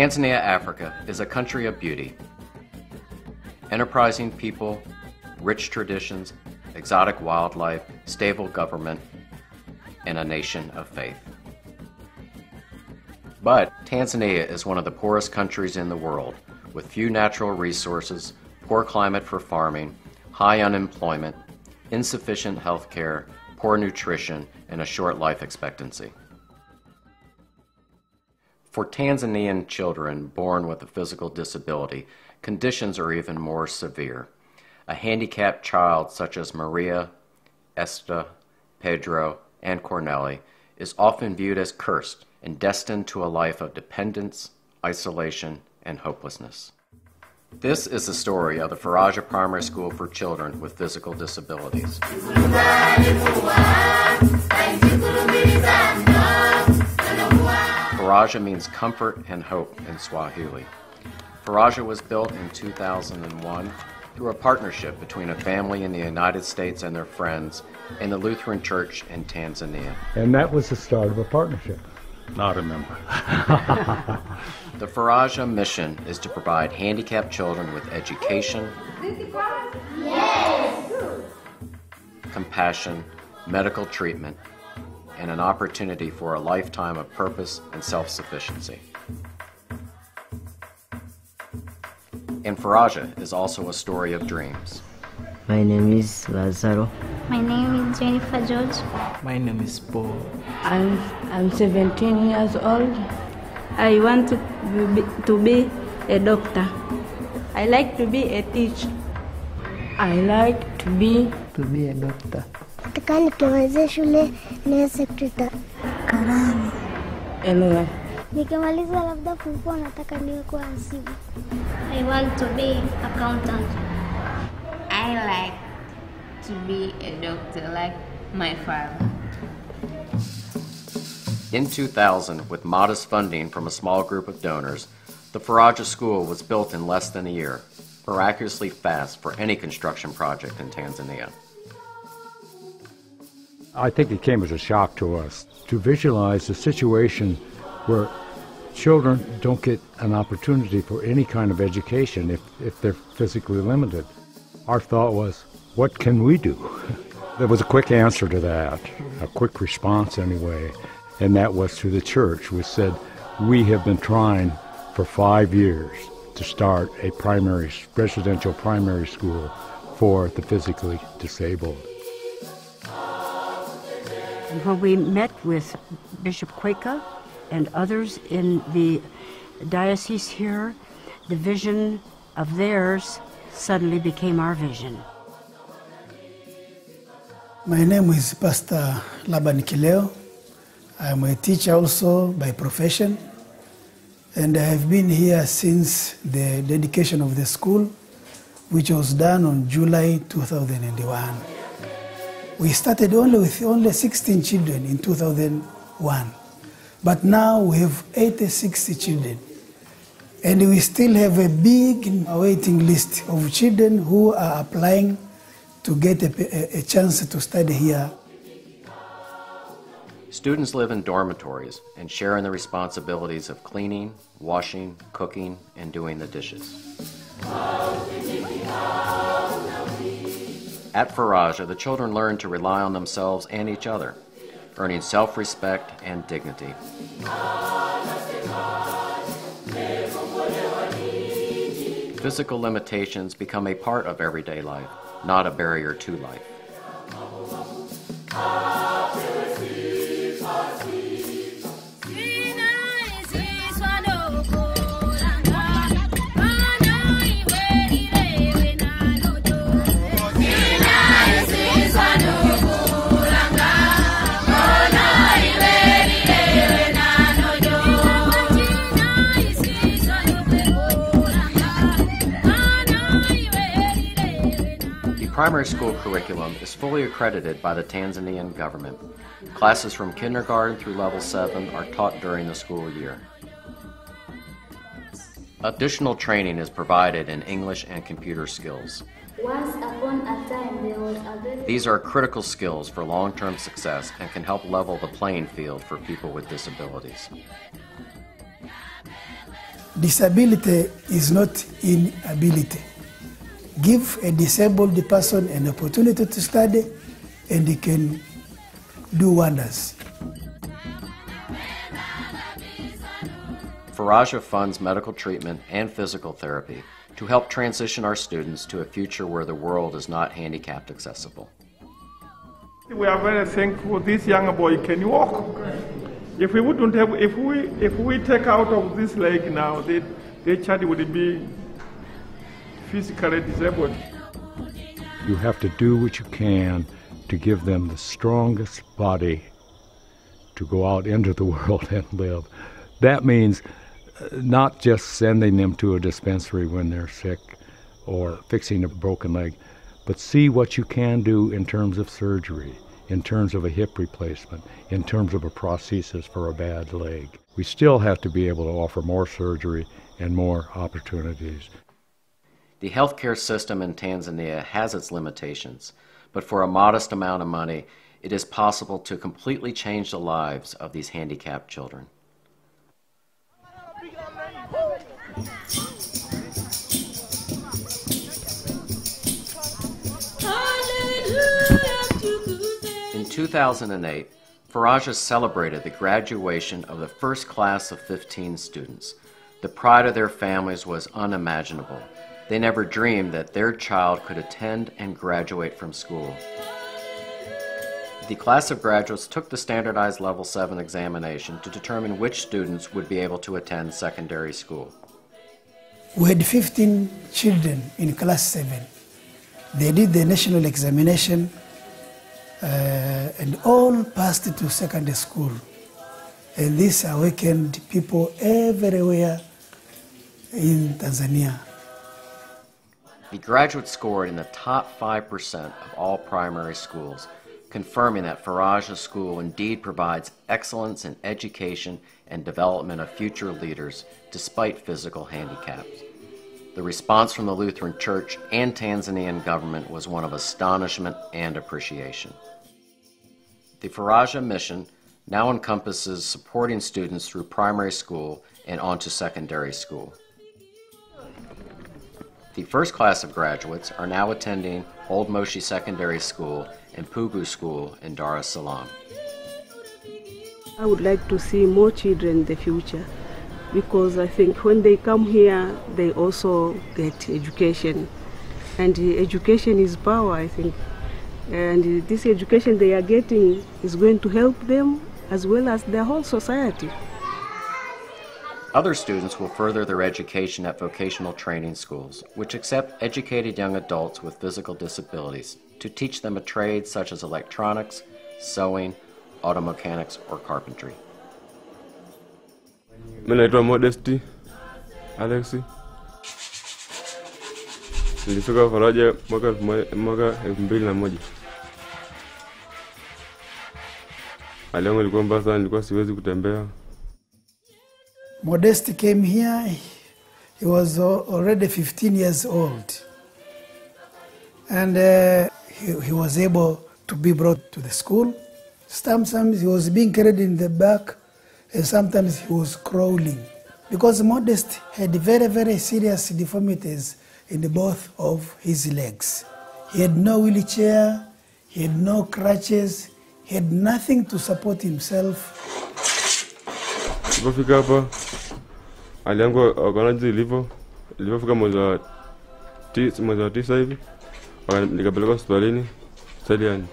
Tanzania, Africa, is a country of beauty. Enterprising people, rich traditions, exotic wildlife, stable government, and a nation of faith. But Tanzania is one of the poorest countries in the world, with few natural resources, poor climate for farming, high unemployment, insufficient health care, poor nutrition, and a short life expectancy. For Tanzanian children born with a physical disability, conditions are even more severe. A handicapped child such as Maria, Esther, Pedro, and Corneli is often viewed as cursed and destined to a life of dependence, isolation, and hopelessness. This is the story of the Faraja Primary School for children with physical disabilities. Faraja means comfort and hope in Swahili. Faraja was built in 2001 through a partnership between a family in the United States and their friends and the Lutheran Church in Tanzania. And that was the start of a partnership. Not a member. The Faraja mission is to provide handicapped children with education, compassion, medical treatment, and an opportunity for a lifetime of purpose and self-sufficiency. And Faraja is also a story of dreams. My name is Lazaro. My name is Jennifer George. My name is Paul. I'm 17 years old. I want to be a doctor. I like to be a teacher. I like to be a doctor. Nataka nikimaliza shule niwe secretary. Karani. Anyway. Nikimaliza labda fuko nataka niwe kwa msibu. I want to be accountant. I like to be a doctor like my father. In 2000, with modest funding from a small group of donors, the Faraja School was built in less than a year, miraculously fast for any construction project in Tanzania. I think it came as a shock to us to visualize a situation where children don't get an opportunity for any kind of education if they're physically limited. Our thought was, what can we do? There was a quick answer to that, a quick response anyway, and that was through the church. We said, we have been trying for 5 years to start a residential primary school for the physically disabled. And when we met with Bishop Kweka and others in the diocese here, the vision of theirs suddenly became our vision. My name is Pastor Laban Kileo. I am a teacher also by profession, and I have been here since the dedication of the school, which was done on July 2001. We started with 16 children in 2001, but now we have 86 children. And we still have a big waiting list of children who are applying to get a chance to study here. Students live in dormitories and share in the responsibilities of cleaning, washing, cooking, and doing the dishes. At Faraja, the children learn to rely on themselves and each other, earning self-respect and dignity. Physical limitations become a part of everyday life, not a barrier to life. The primary school curriculum is fully accredited by the Tanzanian government. Classes from kindergarten through level 7 are taught during the school year. Additional training is provided in English and computer skills. Once upon a time, there was a very... These are critical skills for long-term success and can help level the playing field for people with disabilities. disability is not inability. Give a disabled person an opportunity to study and he can do wonders. Faraja funds medical treatment and physical therapy to help transition our students to a future where the world is not handicapped accessible. We are very thankful this young boy can walk. If we wouldn't have, if we take out of this leg now, the child would be physically disabled. You have to do what you can to give them the strongest body to go out into the world and live. That means not just sending them to a dispensary when they're sick or fixing a broken leg, but see what you can do in terms of surgery, in terms of a hip replacement, in terms of a prosthesis for a bad leg. We still have to be able to offer more surgery and more opportunities. The healthcare system in Tanzania has its limitations, but for a modest amount of money, it is possible to completely change the lives of these handicapped children. In 2008, Faraja celebrated the graduation of the first class of 15 students. The pride of their families was unimaginable. They never dreamed that their child could attend and graduate from school. The class of graduates took the standardized Level 7 examination to determine which students would be able to attend secondary school. We had 15 children in class 7. They did the national examination and all passed to secondary school. And this awakened people everywhere in Tanzania. The graduates scored in the top 5% of all primary schools, confirming that Faraja's school indeed provides excellence in education and development of future leaders despite physical handicaps. The response from the Lutheran Church and Tanzanian government was one of astonishment and appreciation. The Faraja mission now encompasses supporting students through primary school and onto secondary school. The first class of graduates are now attending Old Moshi Secondary School and Pugu School in Dar es Salaam. I would like to see more children in the future because I think when they come here, they also get education. And education is power, I think. And this education they are getting is going to help them as well as the whole society. Other students will further their education at vocational training schools, which accept educated young adults with physical disabilities to teach them a trade such as electronics, sewing, auto mechanics, or carpentry. Mimi naitwa Modesty Alexi. Nilifika Faraja mwaka 2001. Hali yangu ilikuwa mbaya sana, nilikuwa siwezi kutembea. Modesty came here, he was already 15 years old. And he was able to be brought to the school. Sometimes he was being carried in the back, and sometimes he was crawling. Because Modest had very, very serious deformities in both of his legs. He had no wheelchair, he had no crutches, he had nothing to support himself. Nilipofika hapa, hali yangu wakaona jinsi ilipofika mwezi wa 9 hivi, nikapelekwa hospitalini Seliani.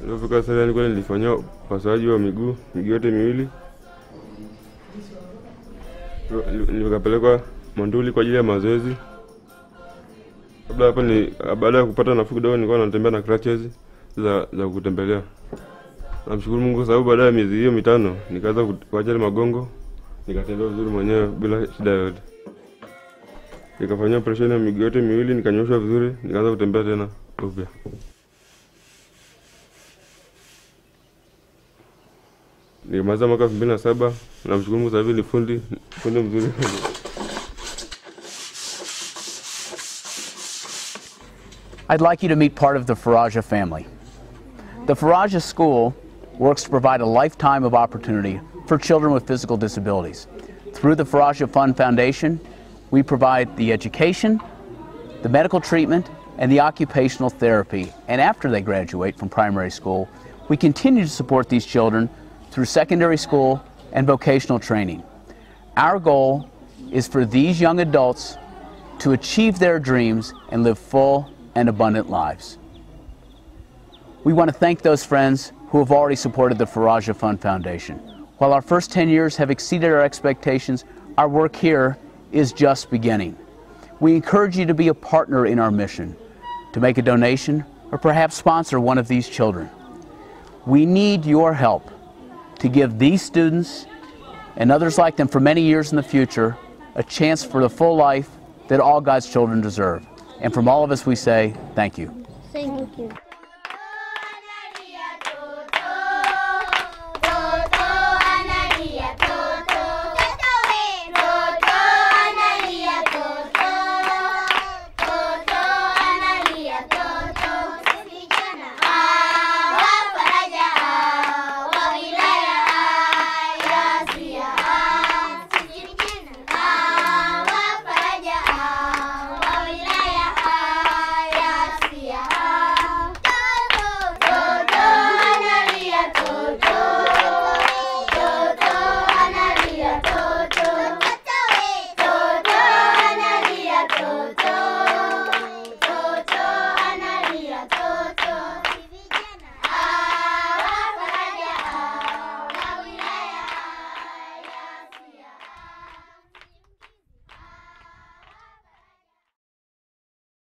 Nilipofika Seliani kule nilifanywa upasuaji wa miguu yote miwili. Nikapelekwa Monduli kwa ajili ya mazoezi. Baada ya kupata nafuu kidogo nilikuwa natembea na crutches za kutembelea. Namshukuru Mungu kwa sababu baada ya miezi hiyo 5 nikaanza kuacha magongo, nikatembea vizuri mwenyewe bila shida yoyote. Nikafanya operation ya miguu yote miwili, nikanyoshwa vizuri, nikaanza kutembea tena upya. Nilimaliza mwaka 2007, namshukuru Mungu sasa hivi ni fundi mzuri. I'd like you to meet part of the Faraja family. The Faraja School works to provide a lifetime of opportunity for children with physical disabilities. Through the Faraja Fund Foundation, we provide the education, the medical treatment, and the occupational therapy. And after they graduate from primary school, we continue to support these children through secondary school and vocational training. Our goal is for these young adults to achieve their dreams and live full and abundant lives. We want to thank those friends who have already supported the Faraja Fund Foundation. While our first 10 years have exceeded our expectations, our work here is just beginning. We encourage you to be a partner in our mission, to make a donation, or perhaps sponsor one of these children. We need your help to give these students and others like them for many years in the future a chance for the full life that all God's children deserve. And from all of us we say, thank you. Thank you.